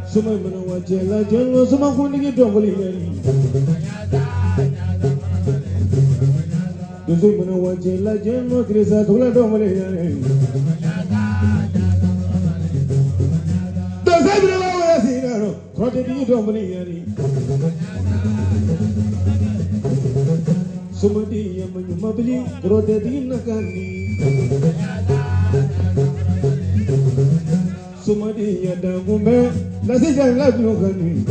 Suma mana waje la jeno suma kunigi dongoli yari. Dozo mana waje la jeno krisa thula dongoli yari. Dozo mana waje la jeno krote di dongoli yari. Suma di yamanyu mabli krote di nakani. Sumadi yada gumbe nasi jala nyogani.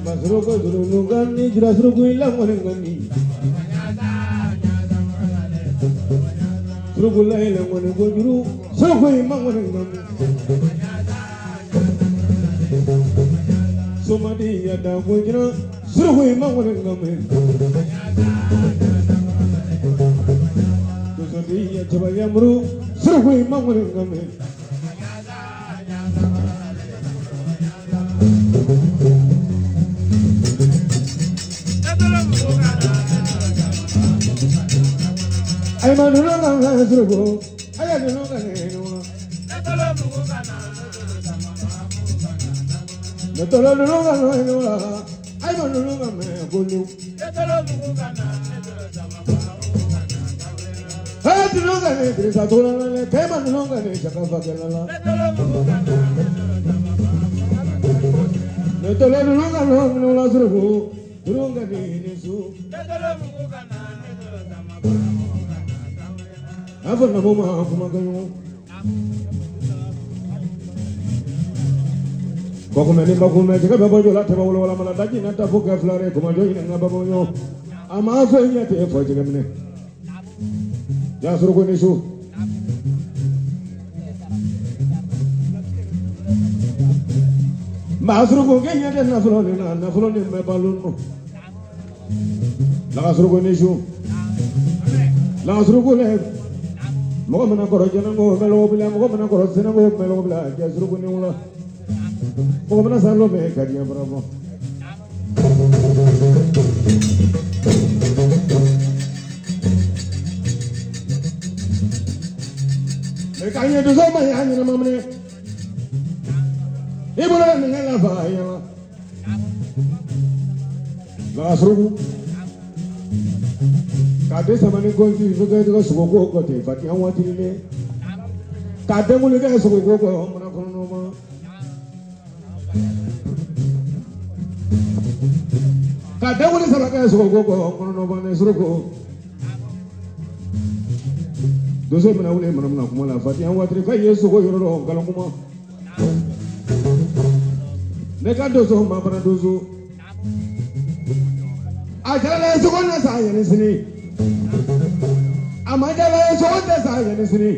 Masruko durungani jirasruko ilang wanengani. Surugula ilang wanengo juru suruko imang wanengani. Somadi yada gujra surui mawar ngame. Dosadi yachbaya mru surui mawar ngame. Ay manula ngana surugo ay adunu ngane. Netolo nunga noela, ay manunga me gulu. Netolo nunga na, netolo sama. Hey, nunga ne, krisa tola ne, tema nunga ne, chakava kelala. Netolo nunga no, nula surugu, nunga ne nesu. Netolo nunga na, netolo sama. Afa na mama kuma kayo. Bakumeni bakume jika babojo la teba wala mala daji na tafuka flare kuma jo ina ngaba bonyo ama fo nyate fo jika mne ya suru ko nisu ma suru ko genya de na flo ni me balun mo la suru ko nisu la suru ko le mo mana ko jana ngo melo bila mo mana ko sena ngo melo bila ya suru ko ni wala Pokoknya selalu mereka dia berapa. Mereka hanya itu sama ya hanya nama mereka. Ibu lah dengan apa ya? Nggak seru. Kade sama ni kunci juga itu suku koko tu. Fatih awat ini. Kade mulai kan suku koko mana kono nama. Kade mulai sama kan suku koko kono nama ni suruko. Dosa mana boleh mana kumala. Fatih awat ini kan Yesus koko yoro kalau kuma. Mereka dosa mana dosa. Ajaran suku nasa yang di sini. Amajalan suku nasa yang di sini.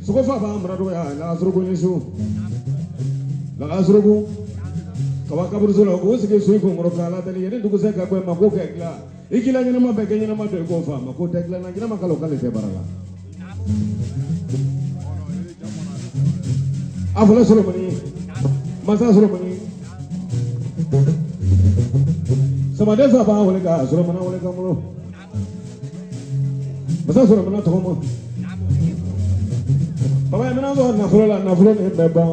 Suku apa meradu ya? Laga suku Yesus. Laga suku. Kawak kabur solo. Kau segi suku ngorokala tadi. Ini duku saya kau yang maku kekla. Ikilah ni nama begini nama tu kofa. Maku kekla lagi nama kalau kali sebarang. Apalah suruh mani. Masa suruh mani. Sama dia siapa boleh kah? Suruh mana boleh kamu lo? Masa suruh mana tu kamu? Bapa yang mana tu nafula ni beba.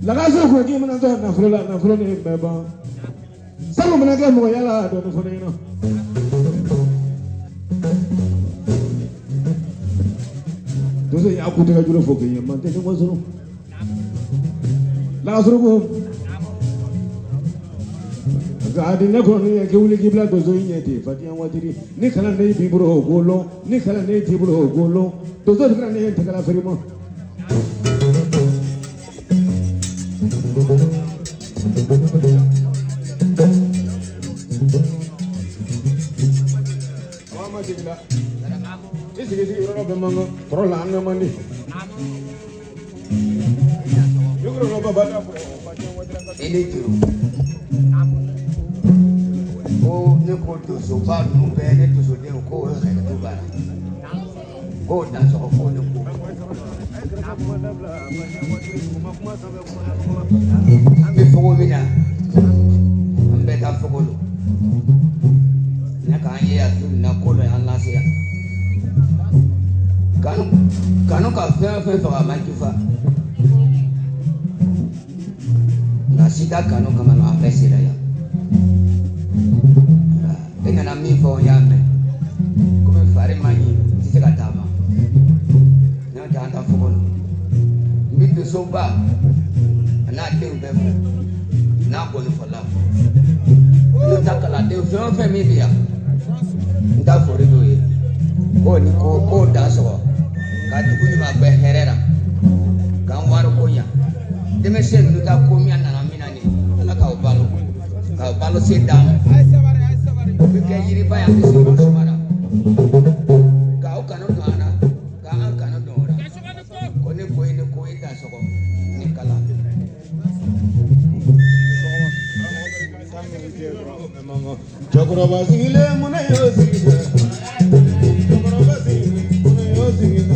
Laga suruh pergi mana tu nafula ni beba. Sama mana dia mau ya lah tu nafula ni. Tu saya aku tengah jual fokus yang mana tu suruh. Laga suruh pun. Gadi na koni ya kewuli kibla dozo inyeti fati anwatiri ni kala ne biburo golo ni kala ne tiburo golo dozo kala ne tekala ferimo mama tigla isi yoro bemango trola anna mandi yugro no babada fati anwatira ele tiro o ne ko to so ba nu be ne to so de ko o se to ba ko da so ko ne ko ambe fogo mina ambe ta fogo lo na kan ye asu na ko lo Allah se ya kanu ka fe fa ma ki fa na sita kanu kama no apesi la ya dengan ami fo ya me come fare mani ti se katama na ta fogo lo mbi so ba na de ube na ko ni fola no takala de fe mi bia nda fori do ye ko ni ko da so ka tuku ni ma gbe herera kan waru ko ya de me se no ta ko mi anana mi na ni ala ka balo se dam ko ke yiri ba ya se so mara ka o kanu do ana ka an kanu do ora ko ni ko ida so ko ni kala Chokroba singile mune yo singile Chokroba singile mune yo singile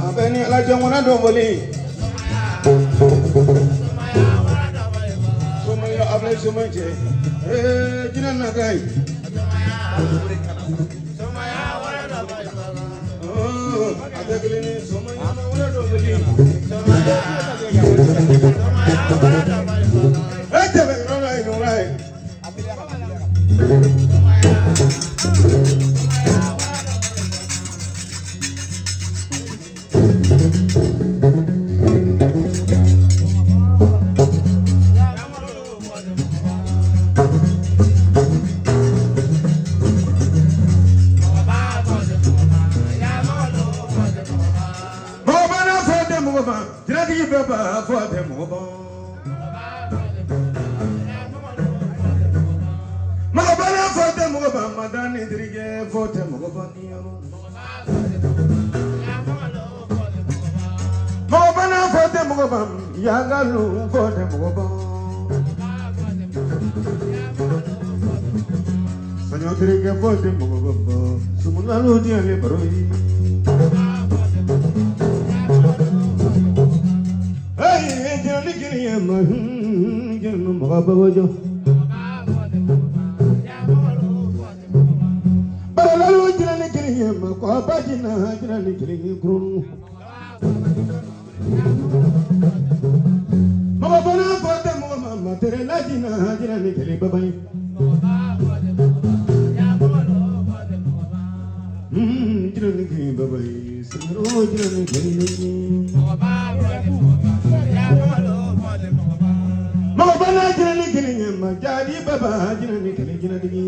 Abeni la jangona domboli Somayo abre somaje jinan nagai Somaya wala domboli adagilini somayo wala domboli Somaya wala domboli tebe ronai Madani dirige vote mogobani Mogobana vote mogobam yagalu vote mogobam Sanyo dirige vote mogobam sumunalu diale baroi Hey jani kiriyama janu mogobajo ko bajina jirani kiringi kuru mama bana fote mama tere lajina jirani kiringi babai jirani kiringi babai siro jirani kiringi mama bana jirani kiringi ma jadi baba jirani kiringi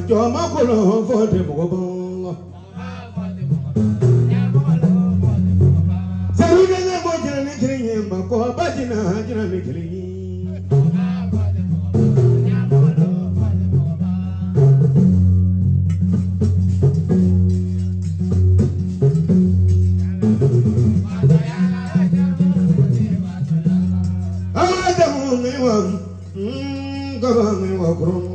Joma kolo fote mogobongo Sarude ne bojina ne kirinye mako bajina jina ne kirinye Adamu ne wa gaba ne wa kuro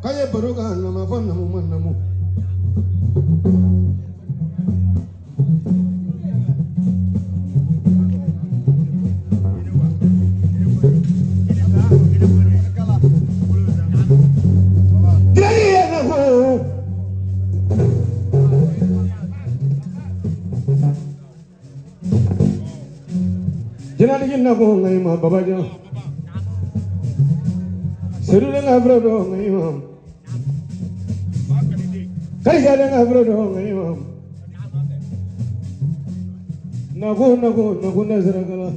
Kaya baruga nama fon namu man namu Jadi aku Jadi aku ngai ma babajo Seru dengan brodo ngai ma Kali jalan abrodo ngayam, naku nazar kala.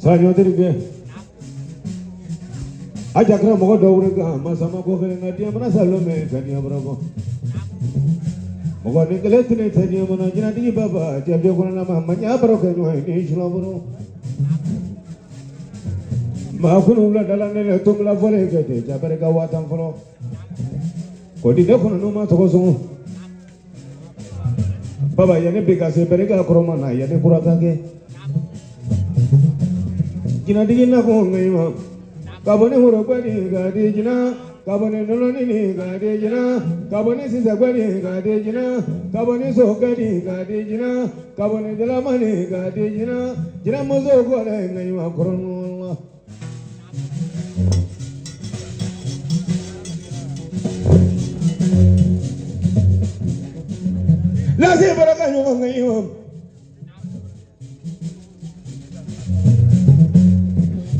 Sanyo dirige. Aja kira mau daurega, masama kau kena dia mana salome kania berapa. Mau ni kelet ni tanya mana jina di baba, jam dia kena nama manya berapa kena ini cuma berapa. Maafkan ulah dalam ni tu mula boleh kete, jabar kawatan follow. Kau di depan nama tu kosong. Baba yani bekasi bereka koromana yani kurata ke. Jina di jina kau ngai ma. Kabone hurupani gade jina, kabone noloni ni gade jina, kabone sisagwani gade jina, kabone sokani gade jina, kabone dalamani gade jina, jina mozo gole ngai ma koronullah. Lasi barakanyo ngai ma.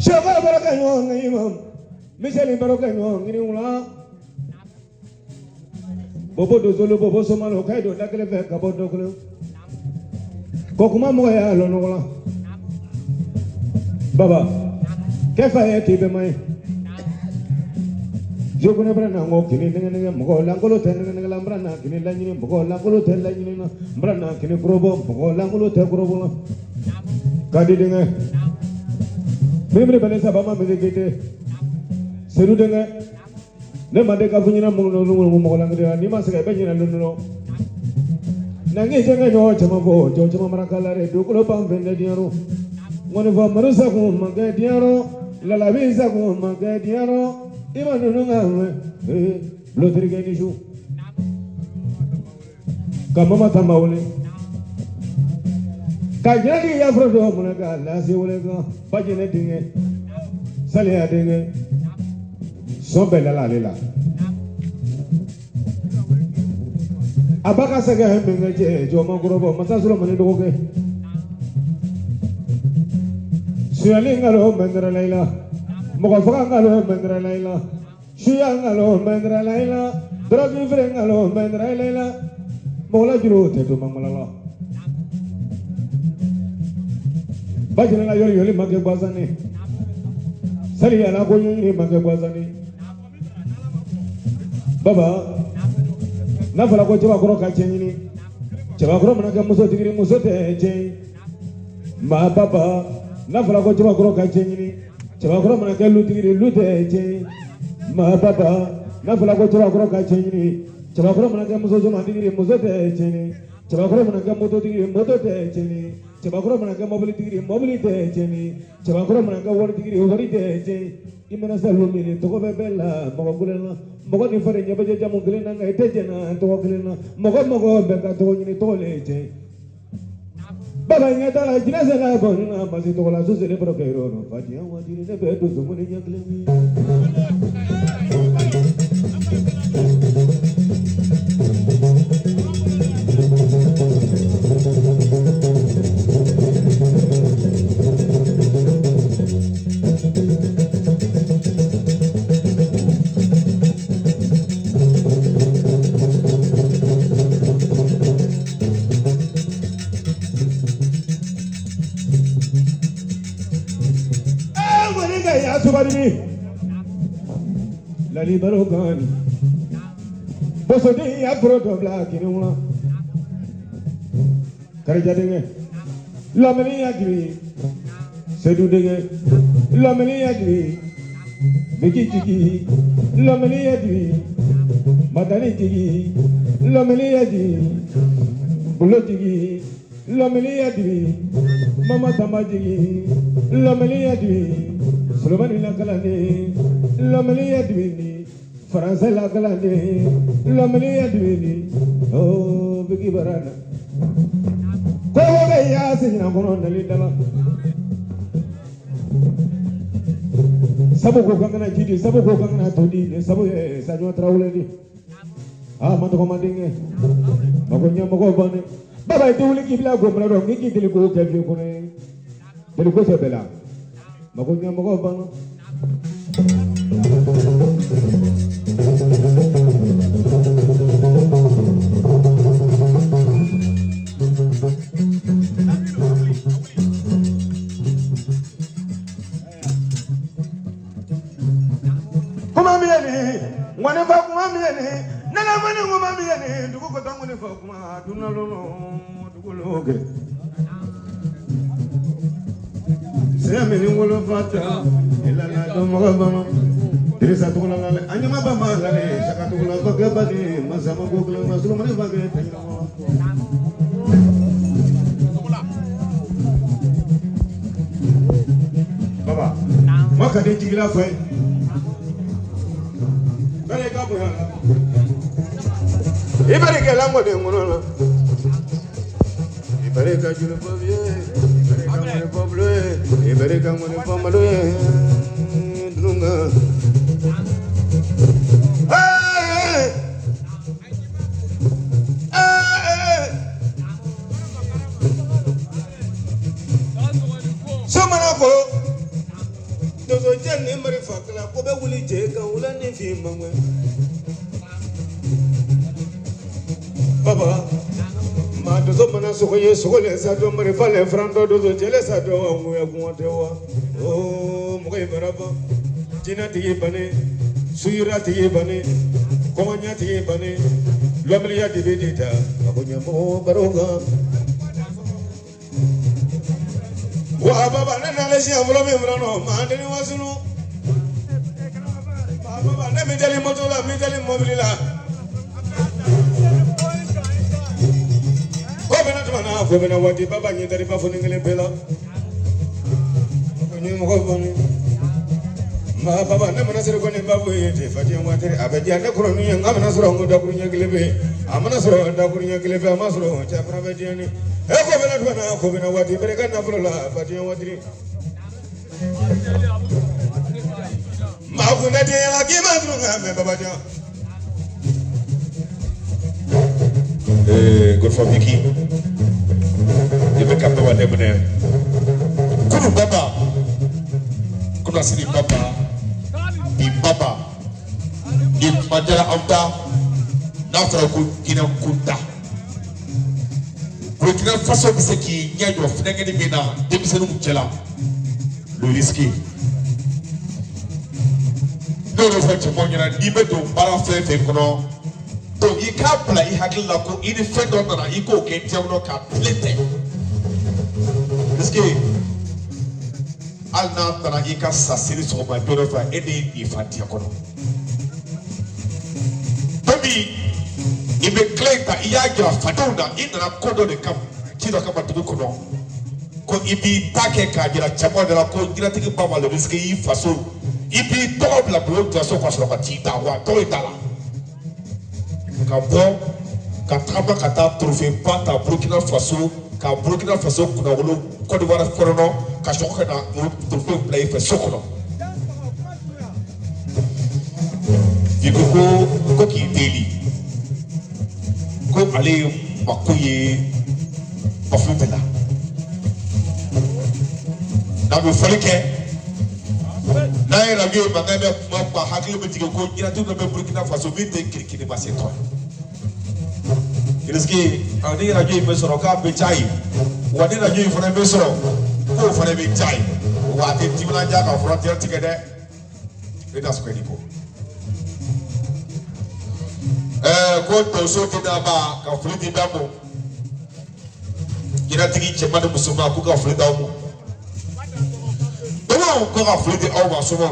Shaka barakanyo ngai ma. Misali barakanyo ngini ula. Bobo dozolo bobo somalo kaido dakle fe kabodo klo. Kokuma mo ya lo nola. Baba. Kefa ya tibe mai. Jogune brana ngo kini dengan mo langolo ten dengan lambrana kini lanyini mo langolo ten lanyini na brana kini grobo mo langolo te grobo la. Kadi dengan Membre balesa bama mezekete seru dengan ne made ka funyina mo langre ni masaka benyina lununo nangi jenga nyo chama bo jo chama marakala re du ko pam vende diaro ngone va marusa ko manga diaro la la visa ko manga diaro ima nunu ngame blotri ke ni shu kamama tamawle kajadi ya frodo munaga lasi wolega bajene dinge salia dinge sobela la lela abaka saga hembe je joma grobo matasuro mani doge suyali ngalo mendra laila mogo faga ngalo mendra laila suya ngalo mendra laila drogi fre ngalo mendra laila mola juro te to mamala bajene la yori yori mage bazani sali ala ko yori mage bazani baba na fala ko jaba koro ka chenyini jaba koro mana ka muso tigiri muso te che ma baba na fala ko jaba koro ka chenyini jaba koro mana ka lu tigiri lu te che ma baba na fala ko jaba koro ka chenyini jaba koro mana ka muso jama tigiri muso te che jaba koro mana ka moto tigiri moto te che Cebakura menangkan mobil te jeni, cebakura menangkan war te jeni. Imana selalu milih toko bebela, moga diferennya baca jamu kelena ngai te jena toko kelena, moga beka toko ini tole jeni. Baba ingata la jenazah la bonina masih toko la susah lebro kairo, fajian wajib ini betul semuanya keleni. La libero gani boso di ya proto black ni una kerja dengan la meni agri sedu dengan la meni agri beki tiki la meni agri madani tiki la meni agri bulo tiki la meni agri mama tamaji la meni agri Sulmani la kalane, lameli adwini, Fransa la kalane, lameli adwini, oh bigi barana. Kau gaya sejina kono nali dala. Sabu ko kangana jidi, sabu ko kangana todi, sabu sanyo traule di. Mantu komandinge, makonya makobane. Baba itu uli kibla ko mrado, ngiki kili ko kevi ko ne. Deli ko sebela. Makonya makobane. ngwane fa kuma miene nana mane ngoma miene duko ko tangu ne fa kuma dunalo duko loge Semeni ngolo fata ilana do magabano Dirisa tukula ngale anyama ba magale saka tukula ko gebani masama ko kula masulu mane bagay tayama Baba maka de jigila fay Bale ka bo yana Ibare ke lango de ngono Ibare ka julu bobie Pablo, Iberica, Pablo, Dunga. Somanako, those are Jenny Marifakla, Kobe Willie Jake, and Ulani Fim. Baba. Mando somana soye sole sa do mari fale frando do jele sa do ngwe gwotewa o moy baraba jina tiye bane suyira tiye bane konya tiye bane lomliya dibedita akonya mo baroga wa baba nana lesi amlo me mrano mandeni wasunu baba na medali motola medali mobilila Gobena wati baba ni dari bafuni ngele bela ni mo goboni ma baba na mana sere ko ne babu yete fati wati abeja na ko ni ngam na soro ngoda ko ni ngele be amana soro da ko ni ngele be amasoro cha pra be ni e gobena wati bereka na fulla fati wati ma ko na de la ki ma dru ngam baba ja good for Vicky. You make up over them there. Kudu Baba. Kuna sini Baba. Di Baba. Di Mandela Amta. Nafra Kina Kunta. Burkina Faso biseki nyanyo finenge ni bina. Demisenu mchela. Le risque. Noro fa chemonyana dibeto bara fefe kono. Donc il capla il hakila ko il fait d'autres na iko ke tiamno ka plete parce que alna tana ika sasiri so ma bero fa ede ifati akono tobi ibe kleta iyagira fadonda indana kodo de kam tido kama tuko kono ko ibi take ka jira chamo de la ko jira tiki baba le risque yi faso ibi to la bloc de so kwa so ka tita wa to itala ka bɔ ka tagama ka taa trophée ba ta Burkina Faso ka Burkina Faso kunna wolo Côte d'Ivoire kɔnɔ ka sɔrɔ ka na o trophée bila i fɛ so kɔnɔ i ko k'i deli ko ale mako ye Bafouta la n'a bɛ fɔli kɛ n'a ye radio ye mankan bɛ kuma ba hakili bɛ tigɛ ko ɲɛnatu dɔ bɛ Burkina Faso min tɛ kirikiri ma se tɔ ye. Risque ani radio yi mesoro ka be chai wani radio yi fana mesoro ko fana be chai wa te timna ja ka frontier tigede e das ko diko ko to so ti da ba ka fuli di damo gira tigi chema de musuma ko ka fuli da mo ko ka fuli di o ba so mo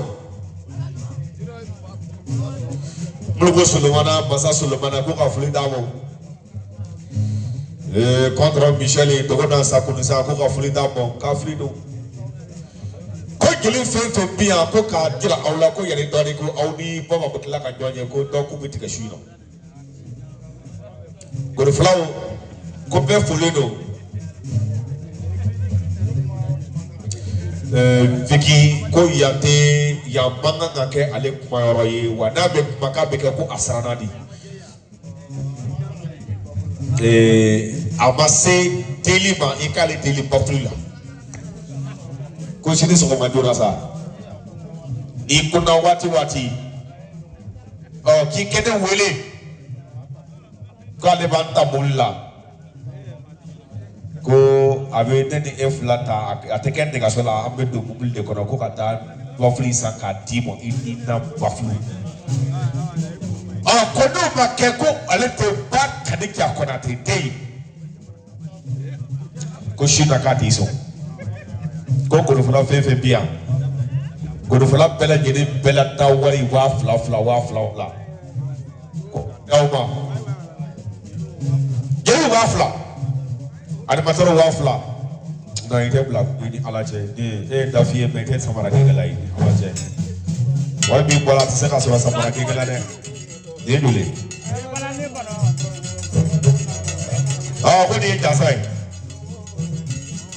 mulgo Sulemana Massa Sulemana ko ka fuli da mo contre Michel et Dogodan Sakounisa ko ka fuli da mo ka fuli do ko jeli fen bien ko ka dira awla ko yare doni ko awni baba ko tla ka jonye ko do ko biti ka shuino ko do flawo ko be fuli do Vicky ko yate ya manga ngake ale kuma yoro ye wana be maka be ko asrana di amase telima ikale teli bafula ko shini so ma dura sa ikuna wati ki kede wele ko ale banta mulla ko ave teni eflata atekende gasola ambe do mubile kono ko kata bafuli sa ka dimo ina bafulu kono makeko alete ba kaniki akona tete ko shina katiso ko ko fula fefe bia ko fula bela jeni bela tawari wa fla ko yawma jeni wa fla ani matoro wa fla na ite bla ni alaje ni da fie mete samara ke galai alaje wa bi bola se ka so samara ke galai Dédulé. Ah, vous dites ça.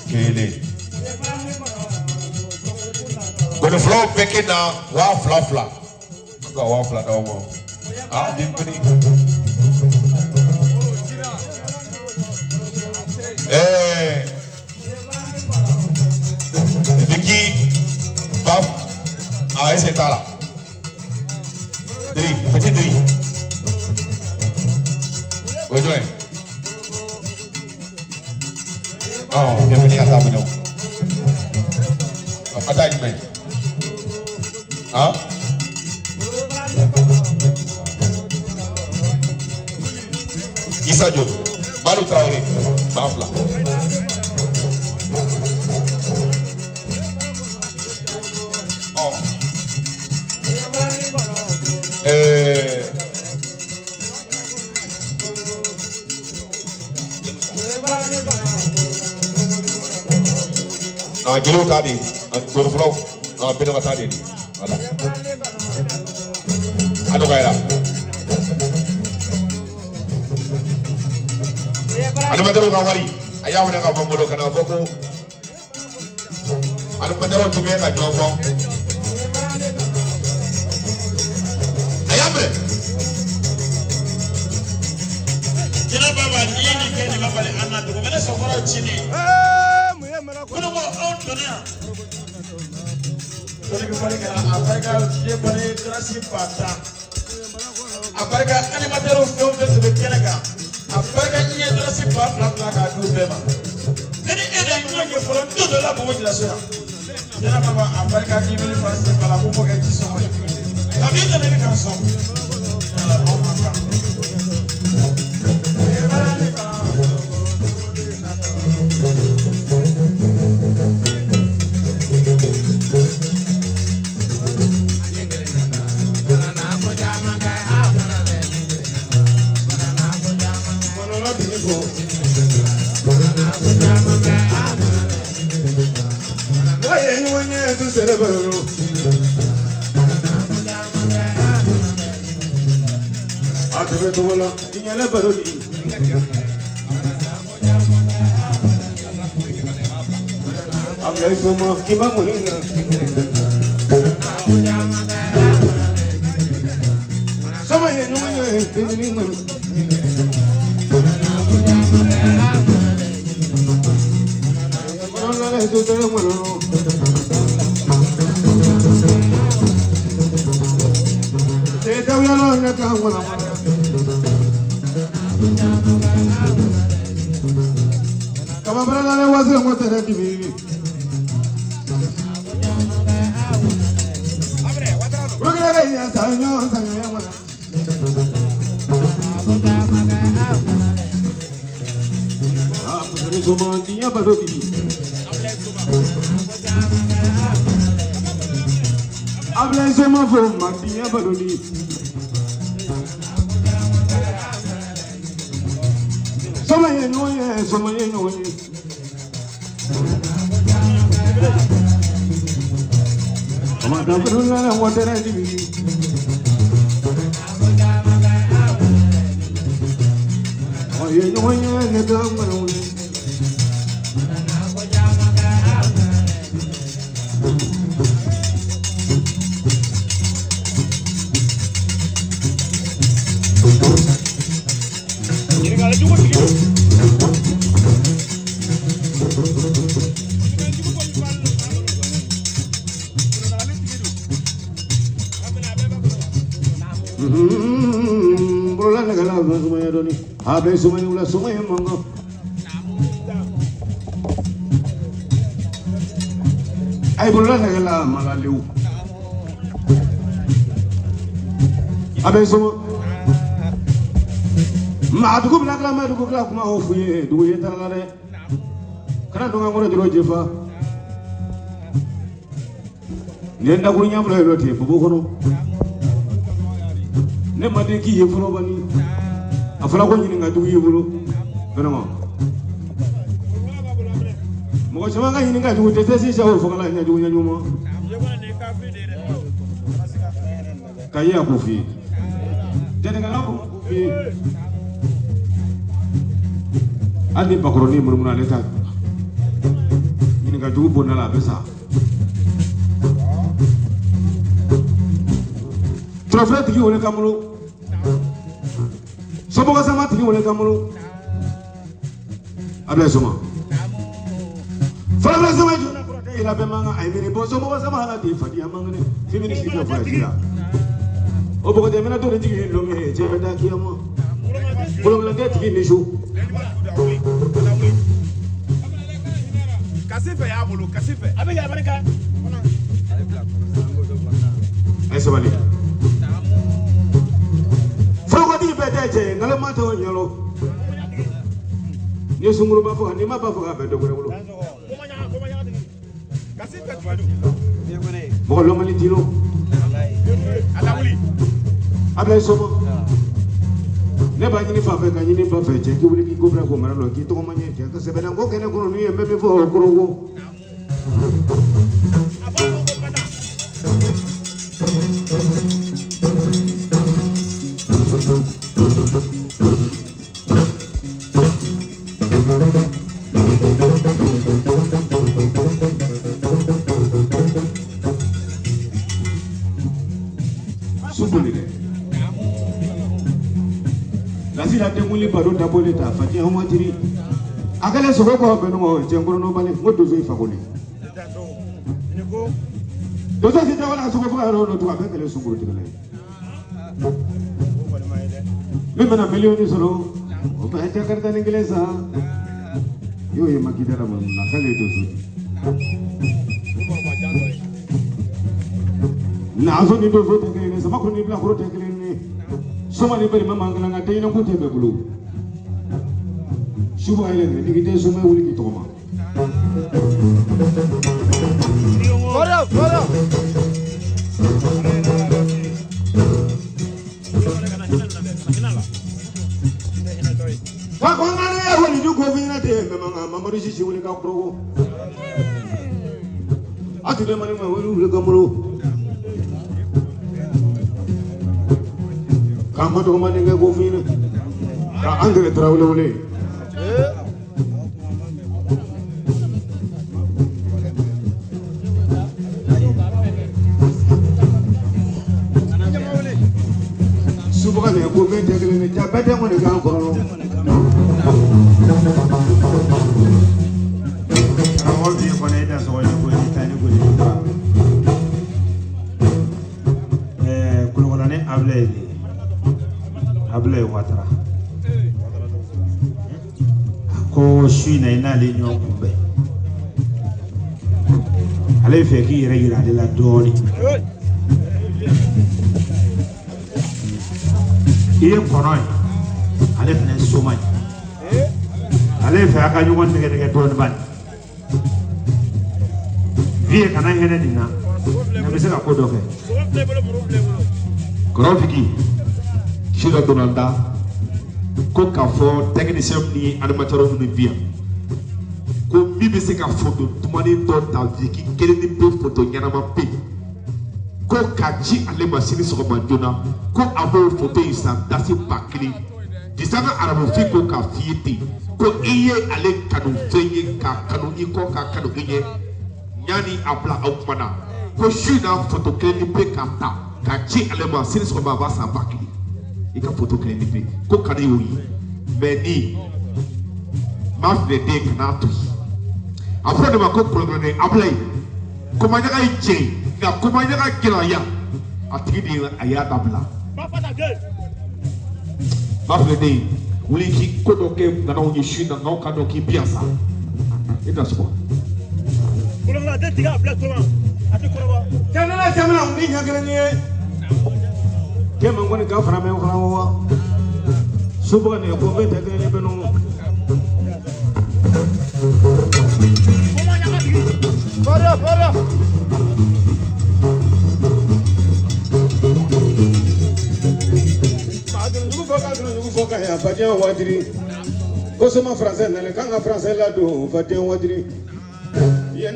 Kélé. Quand le flow pékin na, wa fla. Quand wa fla na wa. Ah, bienvenue. Vicky, Baf, ah, c'est là. Petit Dri. Bonjour. Oh, bienvenue à table. Attends, mais. Hein? Issa Diop, Malou Traoré, Bafla. Oh. Gilo tadi, guru flow, beda tadi, ada. Anu kaya. Anu macam kawari, ayah mana kau pembodoh kena fokus. Anu macam tu mereka jawab. Ayah mana? Jangan bawa ini kena bawa anak tu, mana seorang cini. Kuna mo on dunia. Tadi kembali ke Afrika dia beri kerasi pata. Afrika ani matero film tu sebetulnya. Afrika ini kerasi pata belaka dua bema. Ini yang ke film tu adalah bawa jelasnya. Jangan bawa Afrika ini beli pasti kalau aku mau gaji semua. Tapi itu lebih kosong. Abre sumai ulah sumai monggo. Ai bulan negala malaliu. abeso ma dugu bla kala ma dugu kala kuma o fuye dugu ye tala de kana donga ngoro jiro jefa ne nda ko nyam lo te bobo kono ne ma de ki ye fulo bani afala ko nyini nga dugu ye bulo vraiment mo chama nga nyini nga dugu te tesi sha o fo kala nya dugu nya nyuma kaya ko fi jadi ngala ko fi andi bakroni murmuna leta ini ga dugu bonna la besa trophée tigi wole kamulo sobo ga sama tigi wole kamulo abla soma fala sama juna ko te ila be manga ay mini bo sobo ga sama hala di fadi amanga ne fimini si ko fadi o bogo de mena to tigi lo me je beda kiyamo bolo la de tigi ni shu Kasife ya bolo, kasife. Abe ya barika. Ay sabali. Fogo di bedeje, ngalo mata o nyalo. Ni sunguru ba fo, ni ma ba fo ga bedo bolo. Kasife tuwado. Mo lo mali tilo. Ala wuli. Abe sobo. Ne ba nyini fa fe ka nyini ba fe je ki wuli ki gobra ko mara lo ki to ko manye ke ka se bena ko kene ko ni embe me fo ko ro. La temuli baro tabole ta fati homa tiri akale sogo ko beno mo jengoro no bale ngodo zo ifakole dozo sita wala sogo ko ro no to akale sunguro tigale me mana milioni solo o ba ta karta inglesa yo ye makidara mo nakale dozo na zo ni dozo tigale ne sama ko ni bla ko tigale ne soma ni bari mama ngala ngata ina ko tembe bulu shubu ay len digite soma wuli ki toma Foro wa ko ngana ya woni du ko vina te mama mama ri shi wuli ka progo atu de mari ma wuli ka mulo kama to mani nga go fina ka andre trawle wole subuka ne go be tegele ne ja bete mo ne ga ko no awol bi ko ne da so ko ni tani go ni kulo wala ne Ablaye Ouattara ko shui na ina le nyo kumbe ale fe ki yere yira de la doni iye kono ale fene soma ale fe aka nyugo tege doni ban vie kana hene dina na bisa ko do fe ko fiki Shida Donanda, Coca for technician ni animateur of the via. Ko bibi se ka photo tumani dota viki kele ni pe photo nyama pe. Ko kaji ale masini so ko jona ko abo photo isa dasi bakli. Disana arabo fi ko ka fieti ko iye ale kanu fenye ka kanu iko ka kanu iye nyani abla aukmana ko shida photo kele ni pe kata kaji ale masini so ko baba sa bakli. Ika photo kele ni pe ko kanu yoyi meni ma de kanatu après de ma ko programme ablay ko ma nyaga ije na ko ma nyaga kila ya atidi aya dabla ma de wuli ki ko do ke na no nyishi na no ka do ki biasa ita so ko la de tiga black to ati ko ba jamana uni nyagere ni kema ngoni ka fara me fara wa suba ne ko be te ne be no para Nous faut qu'il y ait pas de wadri. Comment français n'est qu'un français là d'où va te wadri. Il y a un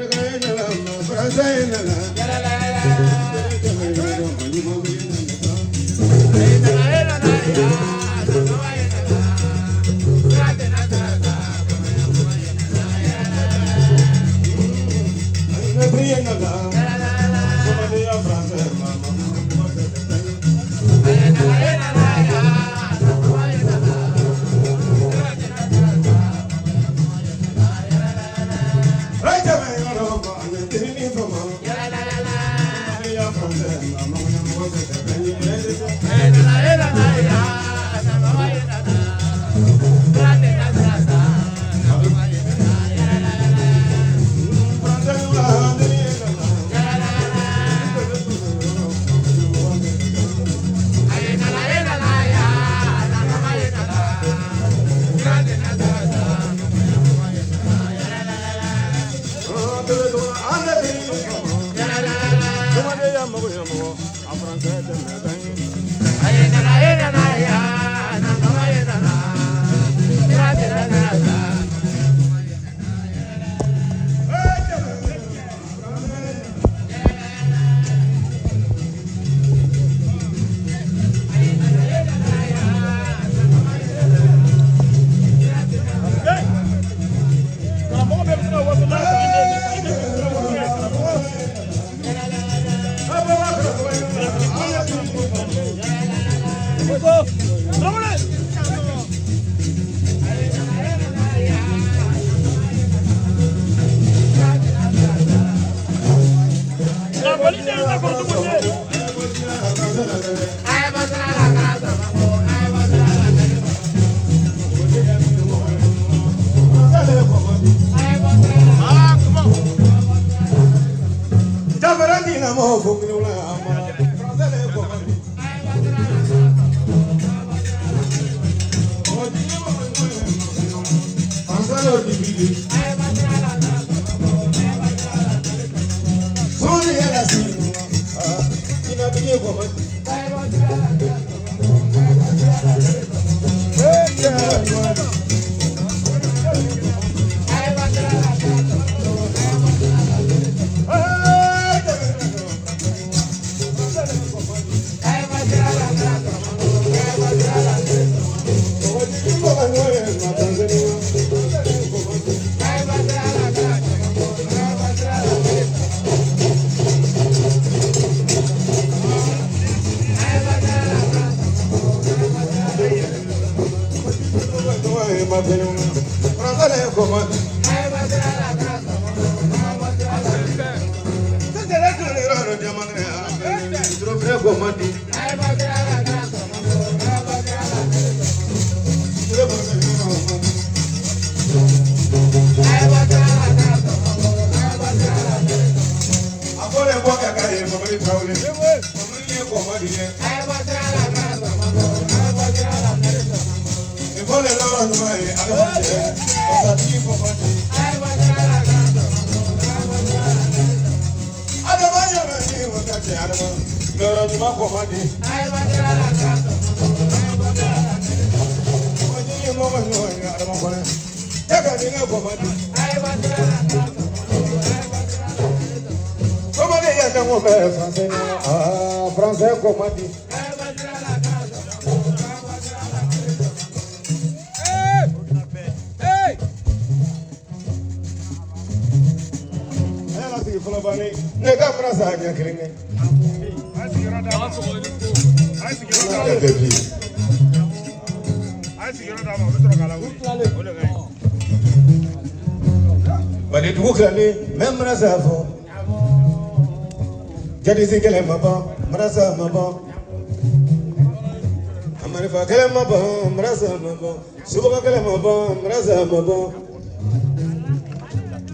français là. Français comment dit? Nega frasa nya kringe. Bade dugu kilale même rasa fo. Jadi sikele maba, rasa maba. Amari fa kele maba, rasa maba. Subuka kele maba, rasa maba.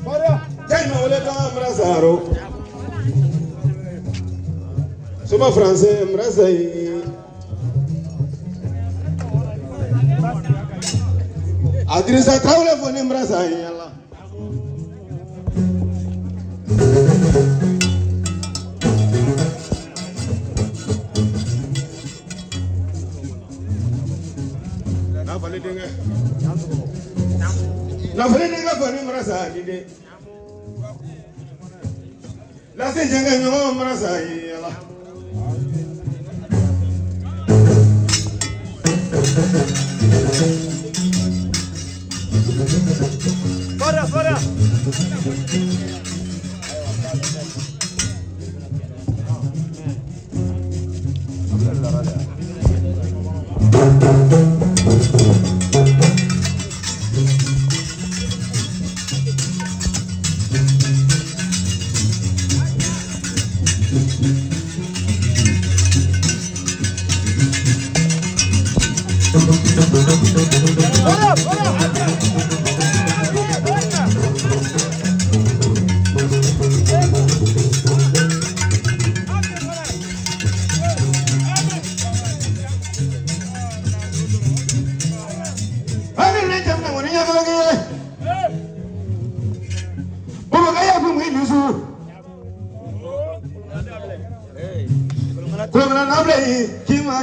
Maria, jai ma ole ka rasa ro. Suma français, rasa Adrisa Traoré foni mbrasa yalla. La foni foni mbrasa dide. La se jenga nyo mbrasa yalla. Fora!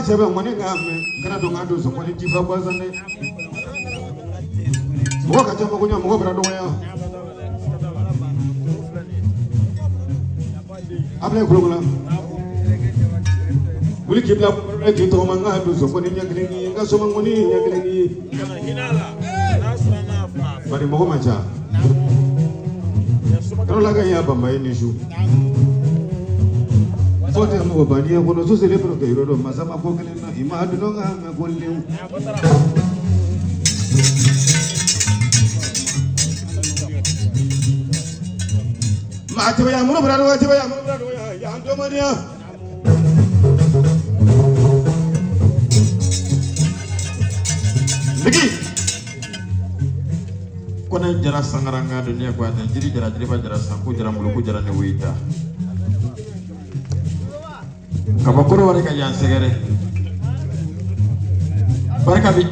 Chebe mwani ngame kana dongado so mwani tifa kwaza ne woka chama kunya mgo brado ya able kulungula wuli kibla eti to mangado so mwani nyaglingi ngaso mangoni nyaglingi bari mgo macha kana laga ya bamba ini shu Fote mo bani ya kono so celebro ke rodo masama ko kele na imadu no nga me golle ma te ya mo brado ya ando mania ligi kona jara sangaranga dunia ko ata jiri jara ba jara sanku jara muluku jara ne wita kabakoro wari ka yan segere barka bi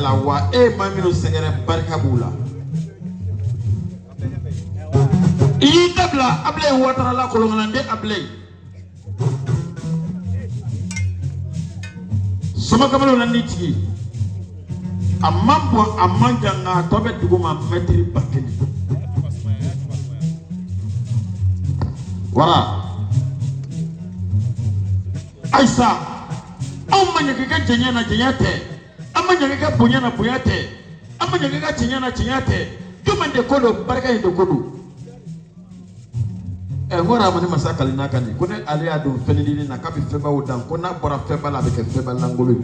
la wa mamino segere barka bula tabla able watara la kolongande able soma kamalo na nitiki amambo amanja na tobe duguma metri bakeni wala Aisa, amanya kika jenyana jenyate, amanya kika bunyana buyate, amanya kika jenyana jenyate, cuma dekodo barka indokodo. Ngora mani masaka linaka ni, kune alia do felili na kapi feba udang, kuna bora feba la beke feba langulu.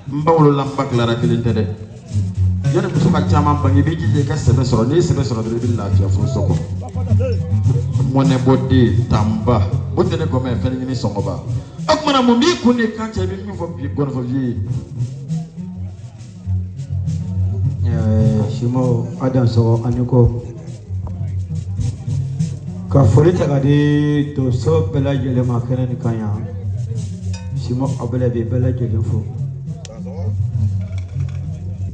Mbawlo lamba klara kilintede. Yana kusuka chama bangi biji jeka sebe soro de bila kia fusoko. Mone bodi tamba bote ne gome feni ni songoba akmana mo mi kuni kanche bi mi fo bi gon fo vi shimo adam so aniko ka folita gadi to so bela jele ma kana ni kanya shimo abela bi bela jele fo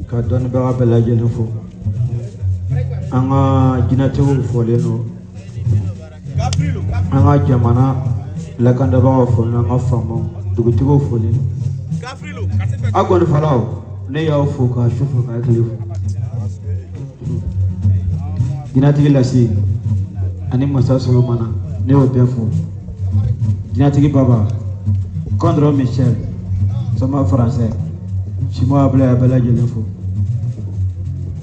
ka don ba bela jele fo anga jinate wo fo le no anga jamana la kanda ba fo na ngafamo dugutigo fo le agon falao ne ya fo ka shufu ka klifu jinate la si ani masaso mana ne o befo jinate baba Condro Michel sama français chimo abla abla jelefo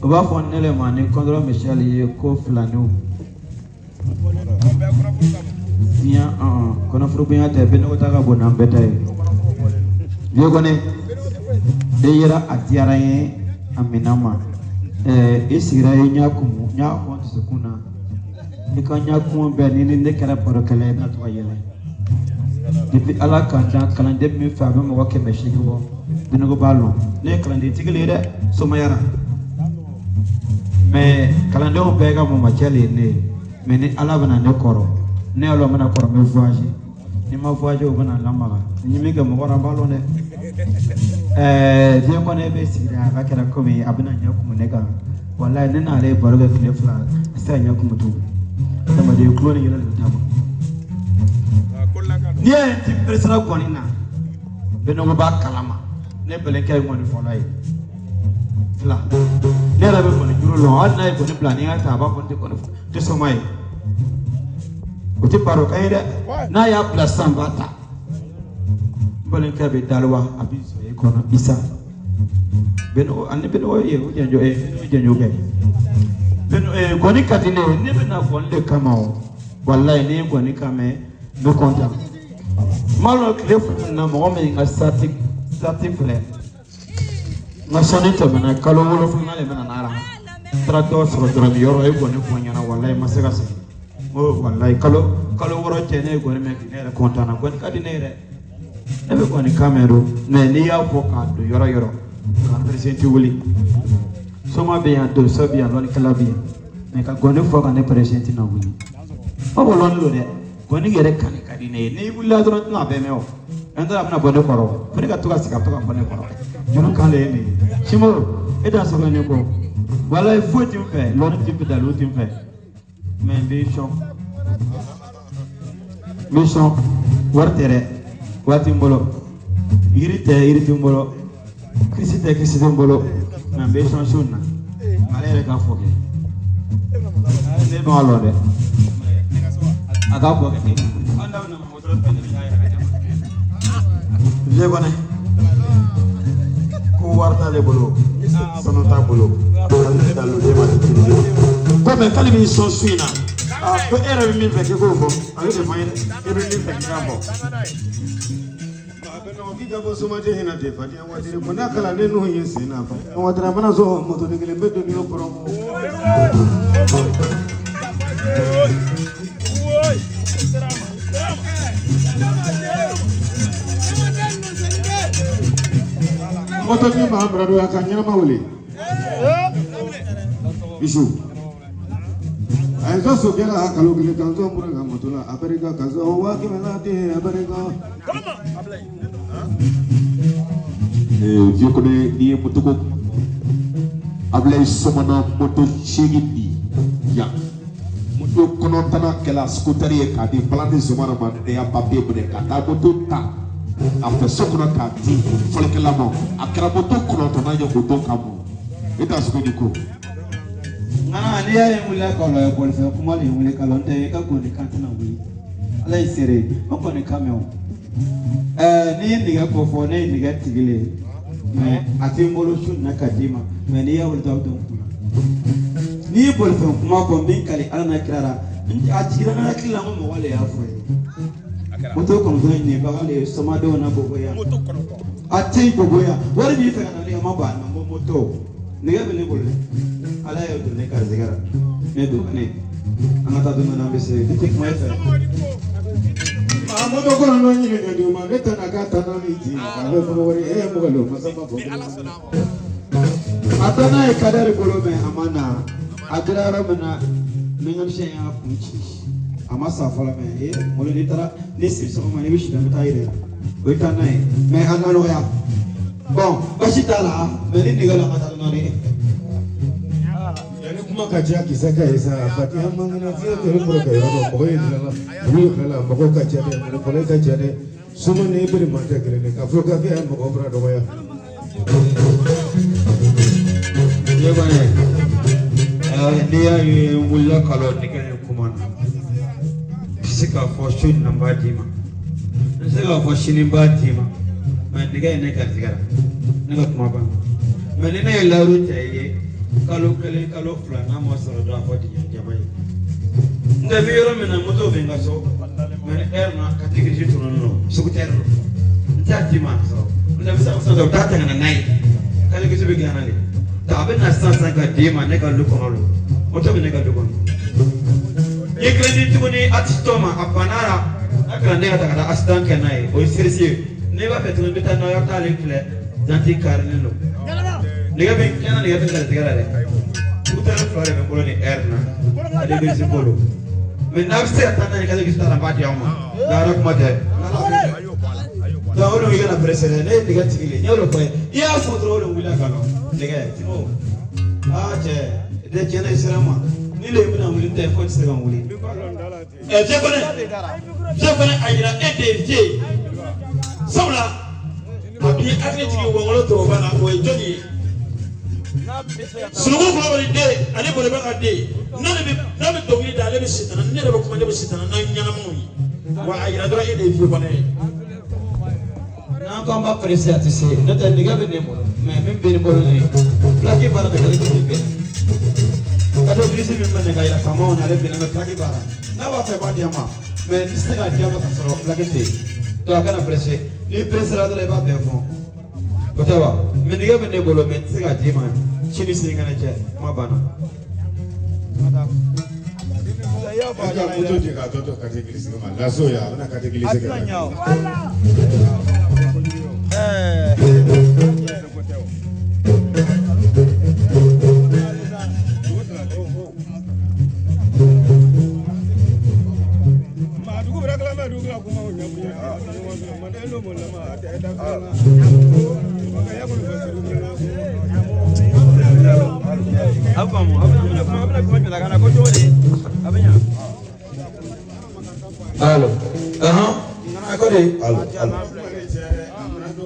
oba fo nele mani Condro Michel ye ko flanu bien kono frubiya te ben o taga bona betay yo gone de yera atiara ye aminama isira ye nyakumu nya ko tsukuna nikanya ko be ni ne kala porokale na to yele depuis ala kanta kalande mi fa be mo wakke me shigo binogo ballo ne kalande tigele de somayara me kalande o be ga mo machali ne mais ni ala bana ne koro ne alo mana koro me voyage ni ma voyage o bana lamaga ni mi ga mo wara ballo ne dia kone be sigira akira komi abuna nyaku munega wallahi nana le baruga kile fla sai nyaku mutu sama de kloni yela tabo nie ti presra konina beno ba kalama ne belenke ngoni folai fla ne rabe koni juro lo adna ko ni planning ata ba kon te kono te somai ko ti paro kaida na ya plus sambata belenke be dalwa abizo e kono isa beno ande beno ye ujanjo ke beno koni katine ne bena fonde kamao wallahi ne koni kame no konta malo klef na mo me nga static fle na sonita bena kalo wolo fu na le bena nara trato so drum yoro e koni fonya na wallahi masega se o wallahi kalo woro chene koni me ne konta na koni katine re ebe koni kamero ne ni ya foka do yoro kan presenti wuli soma be ya do so be ya lon kala be me ka gone foka ne presenti na wuli o bolon lo de goni gere kan kadine ne bulla do na be meo enda amna bone koro fere ka tuka sika tuka bone koro jono kan le ni simo eda so ne ko wala fo ti fe lo ti pe da lo ti fe me be mission wartere wati mbolo irite mbolo Christe mbolo na be shona male ka foke ne no alode aga foke anda na motor pe ne ya le bone ko warta le bolo sono ta bolo dalu de ma ko me kali mi so suina ko era mi fe ko ko ayo de mai era mi fe ko Kita bersama je hina te fadi awak dire benda kala ne no yin sina fa awak dra mana zo moto de gele bedo ni promo moto ni ma brado akanya mawle isu aizo so gela kalau gele kanzo mura moto la Amerika kazo wa kimela te Amerika je connais ni moto ko ablay somana moto chegidi ya moto kono tana kala scooter e ka di plante somana man de ya papier bone kata moto ta after sokona ka di fole kala mo akra moto kono tana yo moto kamu eta sko di ko ngana ni ya mula ko lo ko se kuma le mula ka lonte ka ko ni kantana wi ala isere ko ni kameo ni ndiga ko fo ne ndiga tigile me ati mbolo shun na kadima me ni ya wulta don kuna ni bol fe kuma ko min kali ala na kirara a tigira na kila mo wale ya fo moto ko do ni ba wale soma do na bogo ya ati bogo ya wari bi fe na le ma ba na moto ni ga bele bol ala ya do ne ka zigara ne do ne amata do na be se dik mo fe moto ko no ni ne do ma ne ta na ka ta na ni ti ka be ko wori e mo galo masama ko atana e kadare golo me amana agrara mena ninga shenya kunchi amasa fala me e mo ni tara ni si so ma ni bishi da metaire o itana e me analo ya bon bashitala me ni ngala mata no ni kuma kacha kisaka esa pati hamangana zia te mo ka yo mo ye la ru kala mo ko kacha de mo ko kacha de sumo ne bere mata kele ne ka fo ka ke mo ko bra do ya ye bane dia yu mulla kalo dikene kuman fisika fo shun namba dima fisika fo shinin ba dima man diga ne ka tigara ne ko kuma ba man ne la ru taye kalo kele kalo flana mo soro do afodi jamai nda biro mena moto benga so men erna kategori to no so kuterro ntati ma so nda bisa so do tata na nai kale kisu be gana le ta be na sansa ka dima ne ka luko no moto be ne ka luko ye credit ko ni atistoma apanara akra ne ka ta asdan kenai o sirisi ne ba petro be ta no ya ta le fle janti karne lo nega be kana nega be ngara tigara de utara flore be bolo ni erna ade be sipolo men nafse atana ni kaza kisara pati yama dara kumate da olo yana presere ne diga tigile nyolo ko ya fotro olo wila kalo diga timo je de jena israma ni le mina wuli te ko tsega wuli je kone ayira EDG sabla abi atleti wo ngolo to bana ko jodi sunugo ko wali de ani ko le ba de nabe to wi da le bi sitana ne le ba ko de bi sitana na nyana mu wa ayira do EDG ko ne na ko ba presse atise ne te diga be ne mo me be ne bolo ne plaki bara be ne be kado presse me ne ga ila kama on ale be ne plaki bara na wa fe ba dia ma me nisega dia ba so plaki te to akana presse ni presse la do le ba be fo Whatever. Me diga be ne bolo me nisega dia ma chini singa na che ma bana Aja mutu jika toto kategori singa la so ya una kategori singa Allo. Akode. Allo.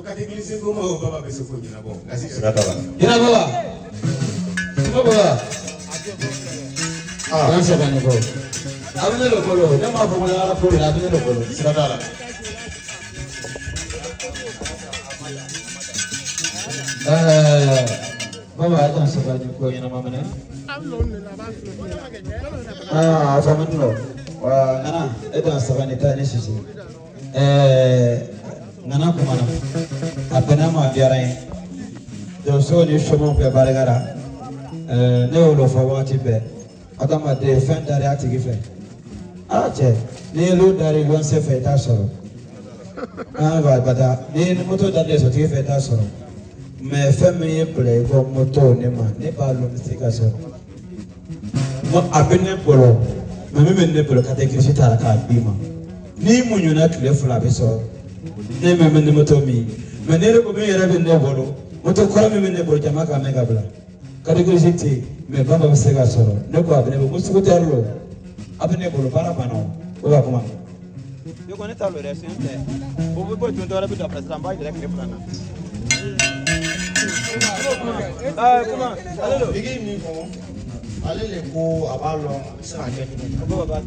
Kategori singa mo baba be so fo nyina bo la si Ina baba. Ina baba. Nan se bane ko. Abene lo kolo, ne ma fo na ala ko la abene lo kolo. Siradala. Baba aja se bane ko ina mama ne. Afamanlo. Wa nana eta sabane ta ne sisi. Nana kumana. Apena ma biarain. Do so ni shomo pe baragara. Ne lo fo wati be. Adama de fin dari atigi fe. Ache, ni lo dari lo se fe ta soro. Ba bada, ni moto da de so ti fe ta soro. Me fe mi play ko moto ni ma, ni ba lo mi ka soro. Mo abene polo. Me ne polo ka te kisi ta ka bima. Ni mu nyuna kle fula be so. Ni me ne moto mi. Me ne ko me yera be ne bolo. Moto ko me ne bolo jama ka me ka bla. Category te me baba be se ga soro ne ko abene bo musu terlo abene bolo para bana o ba kuma yo ko ne talo re sente bo bo to ndora bi da president ba direct plana kuma alelo bigi mi ko alele ko abalo sa ke ni bo ba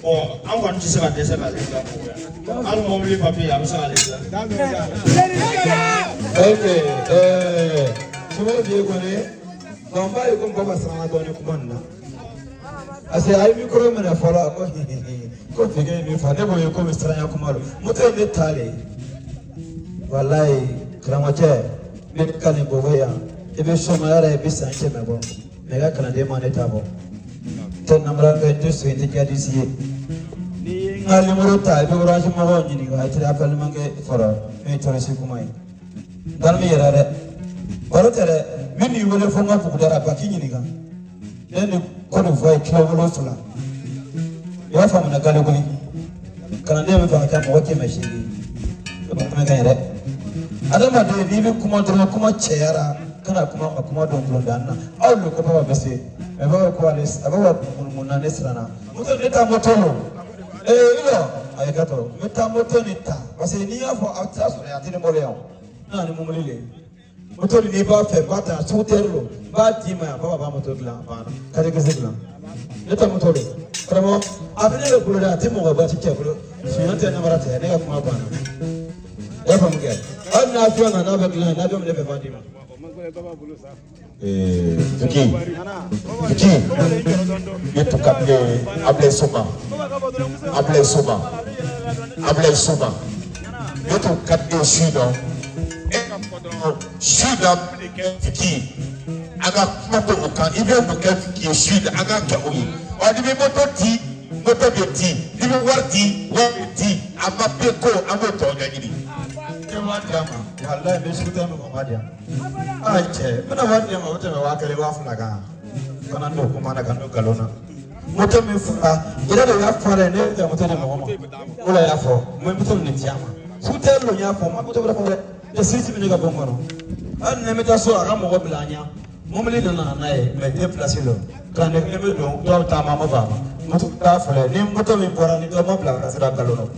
o an ko ti se ba de se ba le an mo mi papi am sa le okay so bi ko ne Gamba yuko mbaba sana doni kumana. Ase ai mikro mena fala ko fige ni fa debo yuko mistranya kumalo. Muto ne tale. Wallahi kramache me kale boya. Ebe shoma yara ebe sanche mebo. Mega kana de mane tabo. Ton namra ke to swete jadi siye. Ni ngali moro ta ebe ora shoma ho nyini ga tira apel mange fora. Me tore si kumai. Dalmi yara Barotere mini wele fonga fukudara bakini niga. Nene kono vai kila wolo fula. Ya famu na gale kuni. Kana ndeme fa kama wake mashini. Kama ngere. Adama de bibi kuma dro kuma cheyara kana kuma don dana. Awlo ko baba bese. E baba ko alis, baba munna nesrana. Muto neta motolo. Ilo ayekato. Meta motonita. Base ni afo atsaso ya tini moleo. Na ni mumulile. Moto ni ba fe bata suterlo ba tima baba ba moto la ba kare ke sigla neta moto le kramo abene le kulo da timo ba ti ke kulo suyante na marata ne ga kuma ba na fam ke an na fi na ba gla na ba me be ba tima Fiki yetu kapge able soba yetu kapge shido Shuda fiki aga moto ukan ibe buka fiki shuda aga ka oyi odi be moto be ti ibe warti ama peko amoto ngani ke wa drama wallahi be shuta me ma dia ache bana wa dia ma wote me wa kale wa fulaga kana ndo kuma na kanu galona moto me fula ira da ya fara ne da moto ne ma wala ya fo mo moto ne tiama Sutel lo nya ko ma ko to bra ko de siti bi ga bongono an ne meta so aga mo ko blanya momle na na e me déplacer lo kan ne me do to ta ma ba mo to ta fele ni mo to mi bora ni to ma bla ka sira galono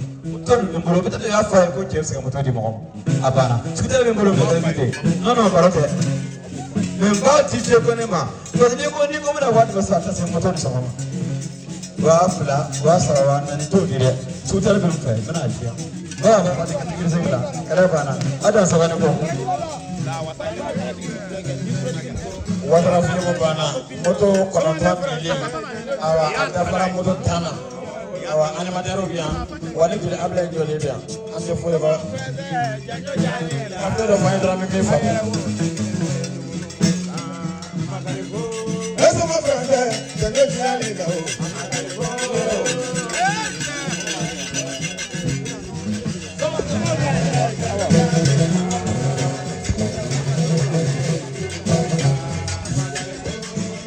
to mi mo beta ya fa ko James ga mo to di mo abana sutel mi mo lo invité non barote même pas DJ Konema parce que ko ni ko na wat ba sa ta se mo to so wa fla wa sawa na ni to dire sutel mi fa bana afiya ba ba de kan girse gala kare bana ada sawa ne ko wadra fi mo bana moto kononta mili awa anda para moto tana awa animatero bien wali jule abla jole bien ande fo ba after the maidra me fa Eso ma frase, tengo que ir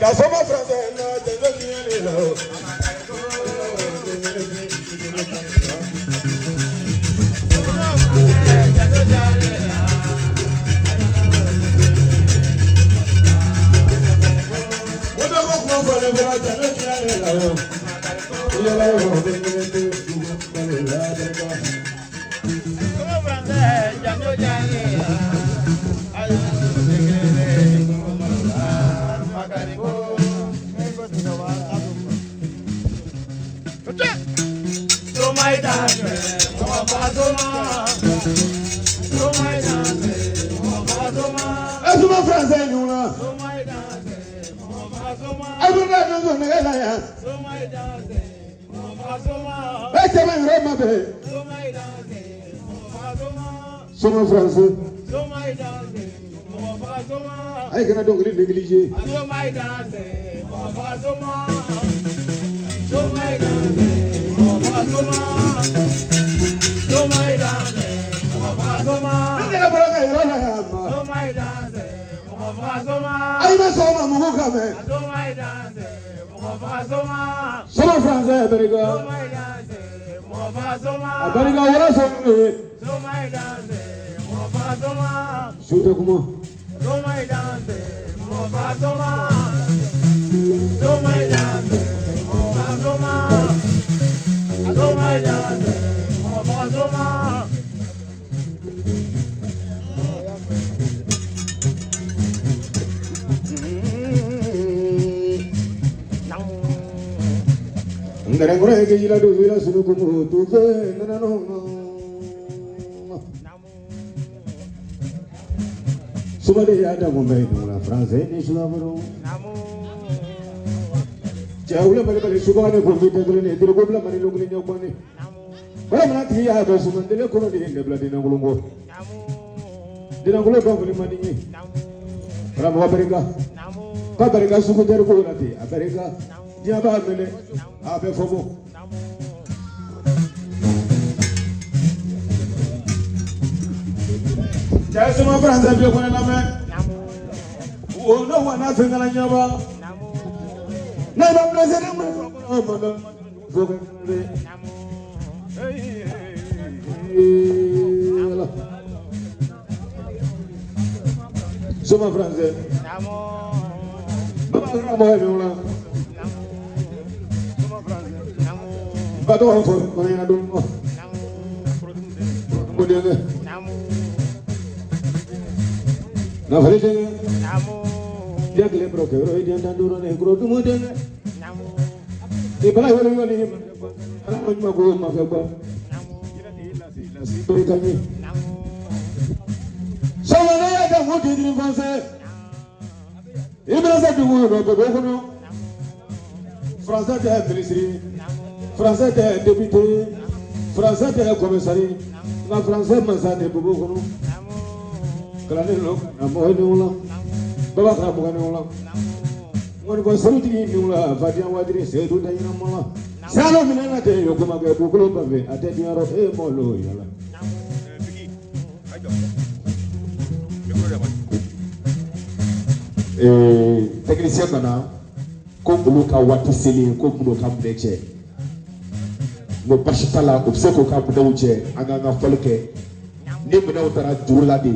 La soma francesa no tengo que ir Soma français. Ay kana donc négligé. Ay ma soma mo kame. Soma français America. America wala soma. Shoot como. Ngare ngore ke jila do jila sunu como tu fe na no. Somebody had a woman in France, and she was Jawla Malay Subana for me, the Gobla Mani looking in your money. But I'm not here, I was in the Colony in the blood in Angolo. Did Angolo company money? From America, Paprika Super Quality, America, Yaba Mele, Abefomo. Just my friends, I'm going to man. Oh, no one nothing on your never president. Oh, my God. So, my friends, but also, when I don't know. Na frente, dia que lembra que eu ia andando no negro do mundo, e para eu ir ali, para onde eu vou, mas eu vou. Só maneira da muito de você. E Brasil do mundo, do Français é ministre, Français é député, Français é comissário, na Français mas é bobo. Kalane na mohe nula baba ka mohe nula ngoni ko saruti ni nula fadia wadiri sedu ta ina mala salo minana te yokuma ke bukulo pave ate diaro e molo yala technicien mana ko bulu ka wati seli ko bulu ka mbeche no bashitala obseko ka budawuje anga nga folke ne bena o tara juru la de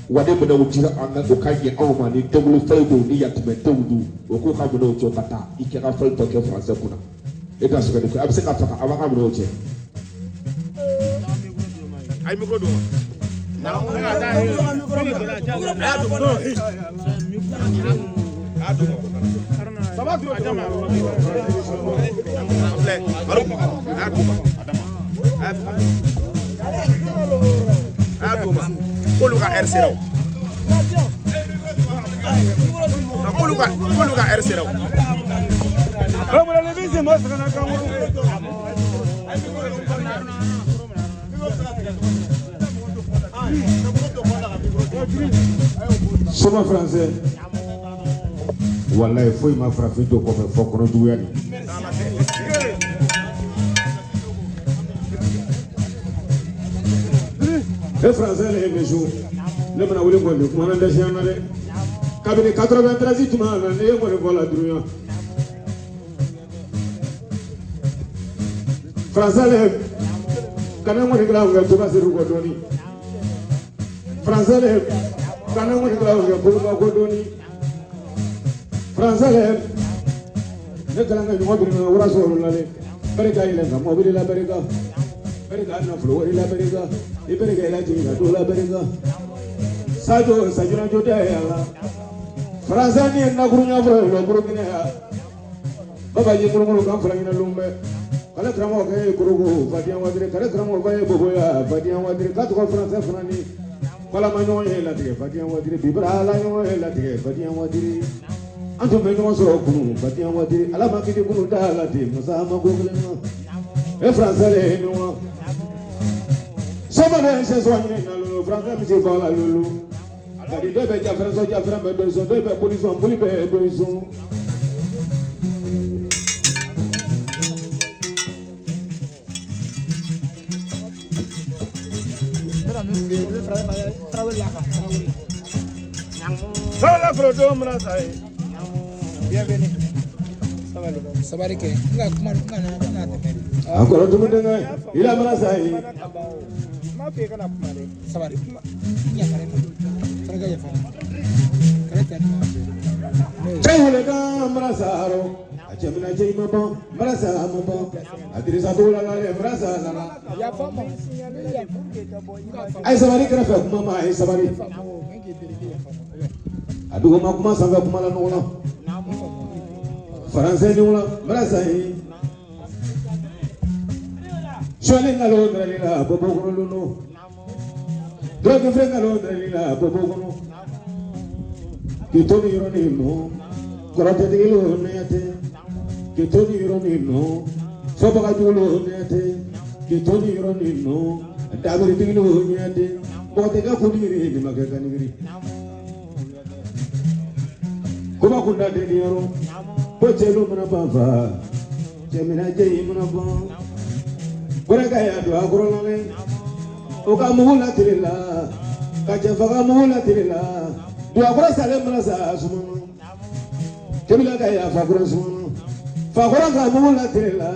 wa ne bena o jira an o ka ye aw ma ni dawlu fay do ni yatme dawdu o ko ka bena o jo kata ike ka fay to ke français kuna e ta suka de abse ka faka aba ka bena o che ay micro do na mo na da ça va tu adama adama koluka RC koluka RC Vamos le vise mas kana kamu. Soma français. Wallahi foi ma frappe to ko fe fokoro duwani. Le français les jours. Le mana wuli ngondi kuma na ndasiya na de. Kabini 93 tuma na ne ko le vola dunya. Français le kana ngoni kala ngal to basiru ko doni. Français le kana ngoni kala ngal ko doni. Français le ne kala ngal mo bi na wara so la le barika ile nga mo bi la barika na flo la barika e barika la jinga do la barika sajo sajuna jode ya la Français ni na gurunya bro lo burukina ya baba ji murmuru kan fula ina lumbe kala kramo ke kurugo fadian wadire kala kramo baye boboya fadian wadire ka to Français frani kala manyo la tige fadian wadire bibra la yo la tige fadian wadire anto me no so kunu fadian wadire ala ma kidi kunu da la de musa ma go glema e Français le no sama ne se so ni na lo Français mi se ba la lulu kadi de be ja Français be do so de be police be do so Sala frodo mna sai. Bienvenue. Sabari ke enggak kemana na teme. Akoro tumu denga ila mana sai. Ma pe kana kumare. Sabari. Ya kare mo. Fraga ya fa. Kare ta. Cai hole ka marasa aro. Achemina jei mabo marasa mabo. Adirisa dola la le marasa la. Ya fa mo. Ai sabari kara fa mama ai sabari. Adugo makuma sanga kuma la nola. Français nola marasa ai. Shole ngalo dralila bobo kono. Droge frengalo dralila bobo kono. Kitoni ironimo, korate dilo neate. Kitoni ironimo, sobaga julo neate. Kitoni ironimo, daburi dilo neate. Botega kuniri ni magega niri. Kuma kunda deniaro, pochelo mana pava, chemina jei mana pa. Koreka ya do agronale, oka muhula tirila, kachefaga muhula tirila. Dua kura sale merasa semua, kemila kaya fakura semua, fakura kamu la tirela,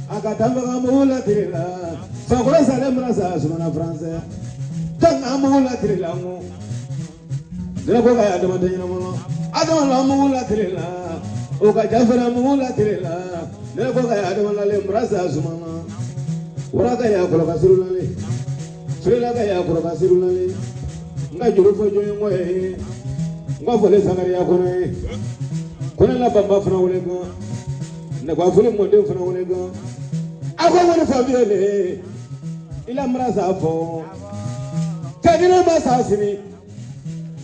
akatamba kamu la tirela, fakura sale merasa semua na Français, kan kamu la tirela mu, dia kau kaya ada macam mana, ada kamu la tirela, oka jafra kamu la tirela, dia kau kaya ada mana le merasa semua, orang kaya kalau kasih lagi, frela kaya kalau kasih lagi. Nga juru fo joyo ngoye nga fole sangari ya kono la bamba fana wole go ne ko fole monde fana wole go ako wona fa biele ila mrasa fo kadina ma sa sini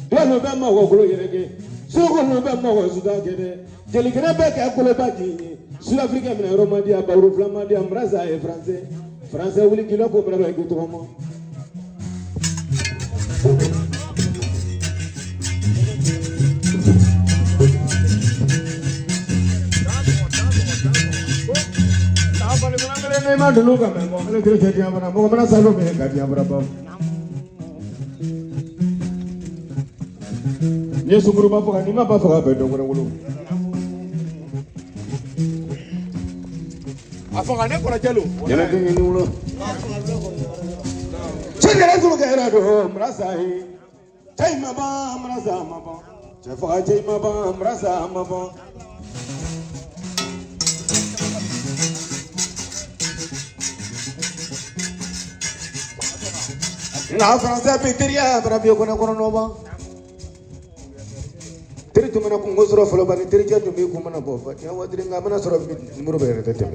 do no be ma ko kulo yerege so ko no be ma ko suda kede jeli kene be ka kulo baji Sud Afrique mina romandia ba ru flamandia mrasa e français wuli kilo ko bra ko to mo ma dulu ka me mo le kire ke dia bana mo bana salo me ka dia bra ba ye sunguru ba fa ni ma ba fa be do ngoro ngolo Afa ngane ko la jelo. yana de ni ulo Chegere zulu kera do mrasahi. Chai maba mrasa maba. Chafa chai maba mrasa maba. Na França Petria para ver quando nova. Teri tu mana kungo sura folo bani teri ja tu mi kumana bofa. Ya wadri nga mana sura numero bere tete.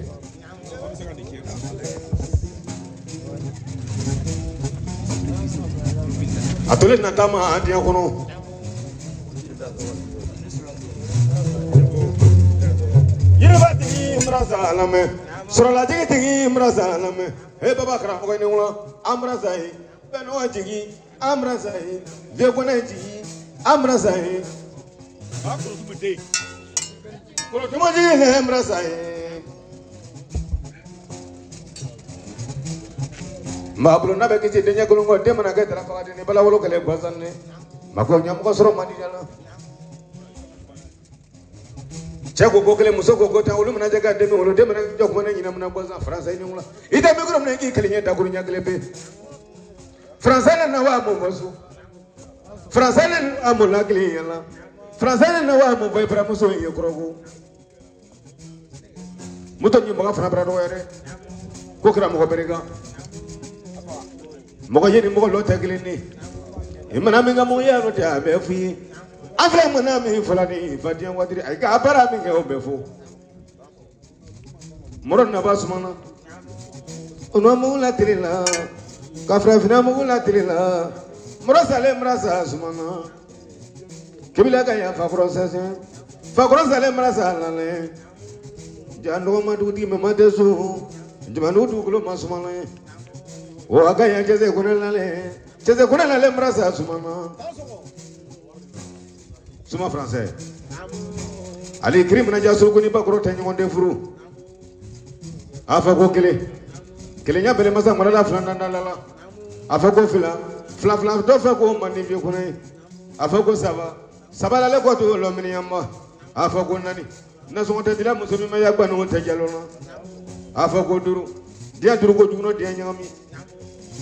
Atole na kama ati kono. Yirabati mrasa alame. Sura la tigi mrasa alame. He baba kra ko ni wala amrasa hi. Beno tigi amrasa hi. Ve kona tigi amrasa hi. Akro tu bete. Ko tu mo ji amrasa hi. Mablo na be kiti denya kulungo de mana ga tara fawade ne bala wolo kale gozan ne mako nyam ko soro mani jala chego gogele muso gogo ta wolo mana jaga de me wolo de mana jok mana nyina mana gozan français ni ngula ite me grom ne ki kalinya ta guru nyagale be français na wa mo mosu français na amul nagli yalla français na wa mo boy pra muso ye krogo muto nyi mo fra bra do yere ko kra mo ko berega moko yeni moko lo teglini imana minga mo ya no ta be fu afra mana mi fulani fadian wadiri ay ga bara mi nge obefu moron na basmana ono mo la tilila ka fra fina mo la tilila moro sale mrasa sumana kibila ga ya fa sale mrasa lale jando ma dudi me madesu jmanu du gulo masumana o agaya cheze kunelale mrasa sumana suma français ali krim na jasul kuni ba koro tanyi wonde furu afa ko kele nya bele masa mara la flanda la afa ko fla do fa ko mani bi kunai afa ko saba la le ko to lo mini yamba afa ko nani na so wonte dila musumi ma yagba no wonte jalona afa ko duru dia duru ko juno dia nyami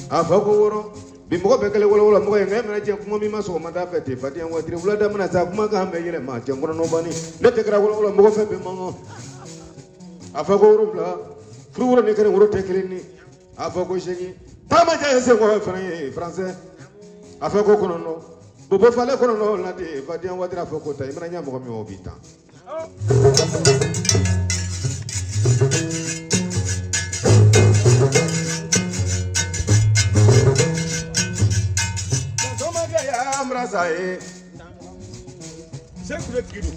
afa ko woro bi mo be kele wolo mo ngai mena je kuma mi maso ma da fete fati an wadri wala da mena sa kuma ka hambe yele ma je ngono no bani le te kra wolo mo fe be mango afa ko woro bla fru woro ne kare woro te kele ni afa ko shegi tama ja se ko français afa ko kono no bo bo fale kono no la de fati an wadri afa ko tay mena nya mo mi obita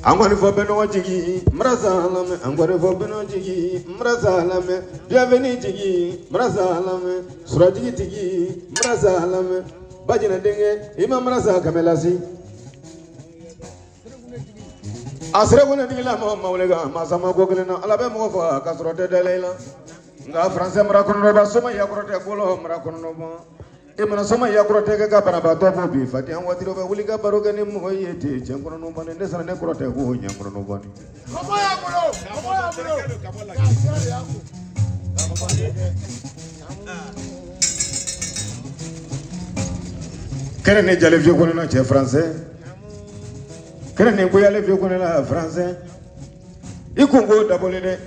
Angwani fo beno jigi mraza lame angwani fo beno jigi mraza lame bienvenue jigi mraza lame sura jigi tigi mraza lame bajina denge imam mraza kamelasi asre gona digila ma mawlega masama gogelena alabe mo fa kasro de delela nga français mra kono ba soma ya krote bolo mra kono ba imana soma ya krote ga bana ba to bo bi fati an watiro ba wuli ga baro ga ni mo yete jen kono no bane ndesana ne krote ko nya kono no bane komo ya bro kere ne jale vieux kono na che français kere ne ko yale vieux kono na français ikungo dabole de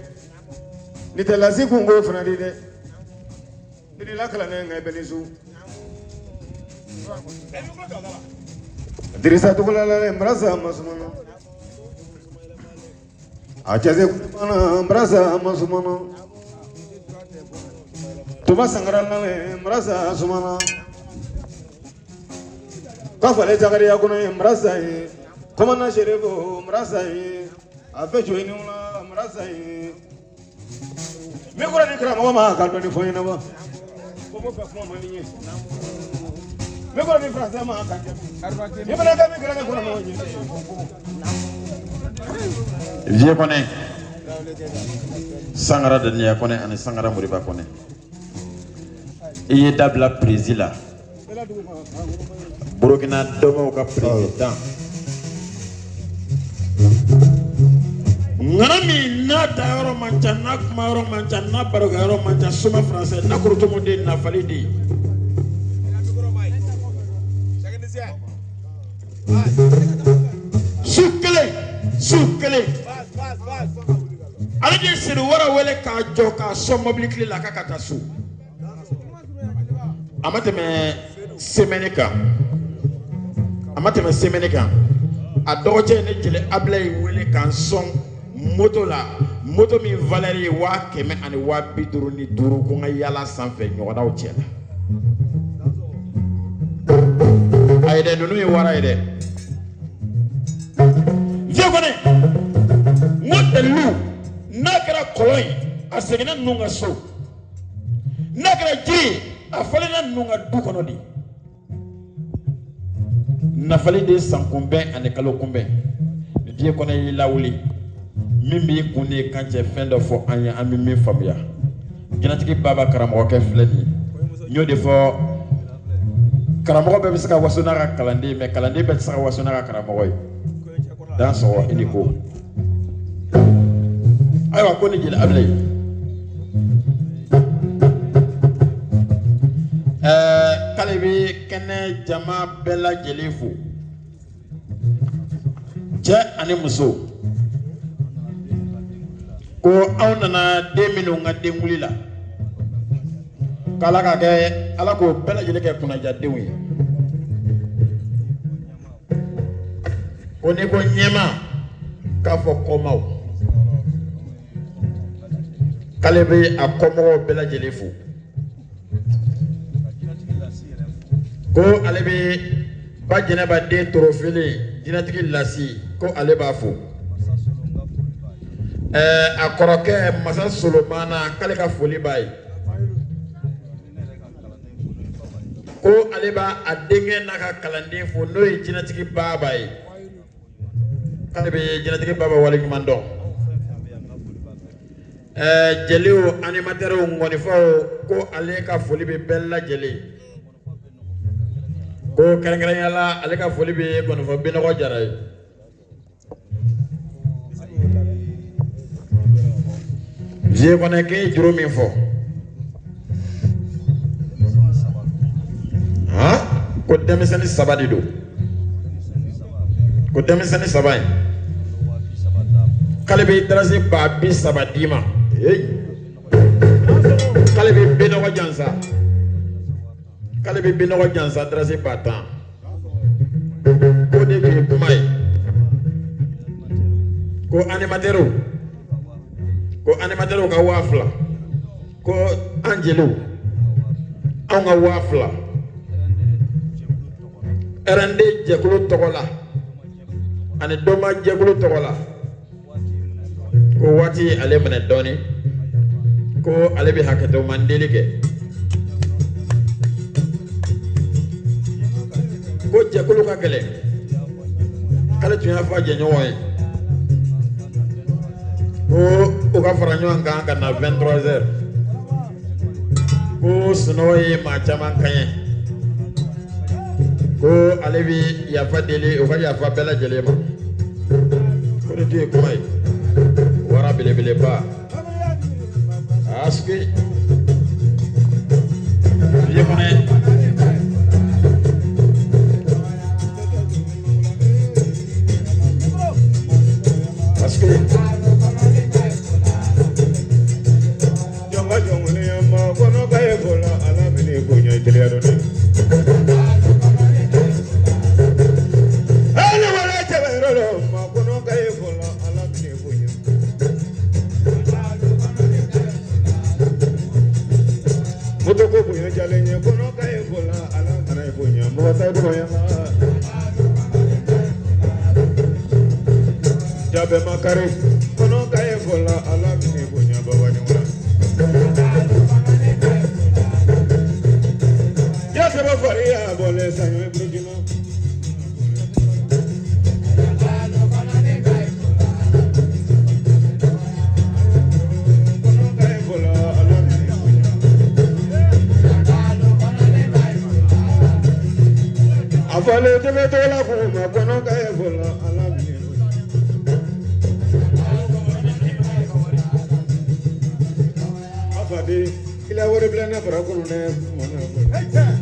ni tela si kungo frandi de ni la kala ne ngai belisu dirisa to kala le mraza masumano achaze mana mraza masumano tuma sangara le mraza sumana ka fale jagari ya kuno mraza yi koma na sherebo mraza yi afe joini una mraza yi me kura ni kra mama ka do ni fo yina ba ko fa fo mani ni me kura ni français ma ka ni bana ka me kra ni kura mo ni Vieux Koné Sangara de Nia Koné ani Sangara Moriba Koné iye dabla président Burkina domo ka président Ngarami na tayoro mancha na kuma yoro mancha na baroga yoro mancha suma français na kurutumo de na falidi Sukele. Ale de siri wara wele k'a jɔ k'a sɔn mobili kile la k'a ka taa so. A ma tɛmɛ semaine kan. A dɔgɔcɛ ye ne jeli Ablaye wele k'an sɔn moto la. Moto min valeur ye 100 ani 55 ko n ka yala sanfɛ ɲɔgɔnnaw cɛ la. A ye dɛ, ninnu ye wara ye dɛ. Vieux kɔnɛ, n ko dalilu n'a kɛra kɔlɔn ye a seginna ninnu ka so, n'a kɛra ji ye a falenna ninnu ka du kɔnɔ de. Nafali de san kunbɛn ani kalo kunbɛn. Vieux kɔnɛ y'i lawuli min b'i kun ni kan cɛ fɛn dɔ fɔ an ye an bɛ min faamuya. Jinɛtigi baba karamɔgɔkɛ filɛ nin ye. N y'o de fɔ karamɔgɔ bɛɛ bɛ se ka waso n'a ka kalanden mais kalanden bɛɛ tɛ se ka waso n'a ka karamɔgɔ ye. Dan sɔgɔ i ni ko. Ayiwa ko ni jeli Ablaye. K'ale bɛ kɛnɛ jama bɛɛ lajɛlen fo. Cɛ ani muso. Ko aw nana den minnu ka den wuli la. K'Ala ka kɛ Ala k'o bɛɛ lajɛlen kɛ kunnajadenw ye. Ko ni ko ɲɛma k'a fɔ kɔmaw. K'ale bɛ a kɔmɔgɔw bɛɛ lajɛlen fo. Ko ale bɛ ba Jɛnɛba den Torofile jinɛtigi Lasi ko ale b'a fo. A kɔrɔkɛ Masa Solomana k'ale ka foli b'a ye. Ko ale b'a a denkɛ n'a ka kalanden fo n'o ye jinɛtigi Baba ye. K'ale bɛ jinɛtigi Baba waleɲuman dɔn. Jeliw animateurs ŋɔnifaw ko ale ka foli bɛ bɛɛ lajɛlen. Ko kɛrɛnkɛrɛnnenya la ale ka foli bɛ ŋɔnifɔ Binɔgɔ Jara ye. Vieux kɔnɛ k'e ye juru min fɔ. Ko denmisɛnnin 3 de don. Ko denmisɛnnin 3 in. K'ale bɛ darasi 30 d'i ma. K'ale bɛ Binɔgɔ Jansa. K'ale bɛ Binɔgɔ Jansa darasi 10. Ko de tun ye kuma ye. Ko animateurs ka 2000. Ko an jeliw anw ka 2000. RND jɛkulu tɔgɔ la ani Dɔma jɛkulu tɔgɔ la. Ko waati ale minɛ dɔɔnin ko ale bɛ hakɛto mandeli kɛ. Ko jɛkulu ka gɛlɛn k'ale tun y'a fɔ a jɛɲɔgɔn ye ko u ka fara ɲɔgɔn kan ka na 23h. Ko Sunɔgɔ ye maa caman kaɲɛ. Ko ale bɛ yafa deli u ka yafa bɛɛ lajɛlen ma. Ko de tun ye kuma ye. Wara belebeleba. Asiki. Vieux kɔnɛ. Asiki. Jɔnka jɔnkɔni ya ma kɔnɔ ka ye fɔlɔ ala minɛ bonya teliya dɔn dɛ. Hali wala cɛbɛ yɔrɔ dɔ ma kɔnɔ ka ye fɔlɔ ala minɛ bonya. Moto ko bonya jalen ye kɔnɔ ka ye fɔlɔ ala mana ye bonya mɔgɔ ta bonya ma. Jabe makare kɔnɔ ka ye fɔlɔ ala minɛ bonya baba ɲɔgɔn. Jasaba faria bole sanyo brujino. Afale tebe tola kuma kono kae bola alamni. Afade ila wore blana para kono ne mona.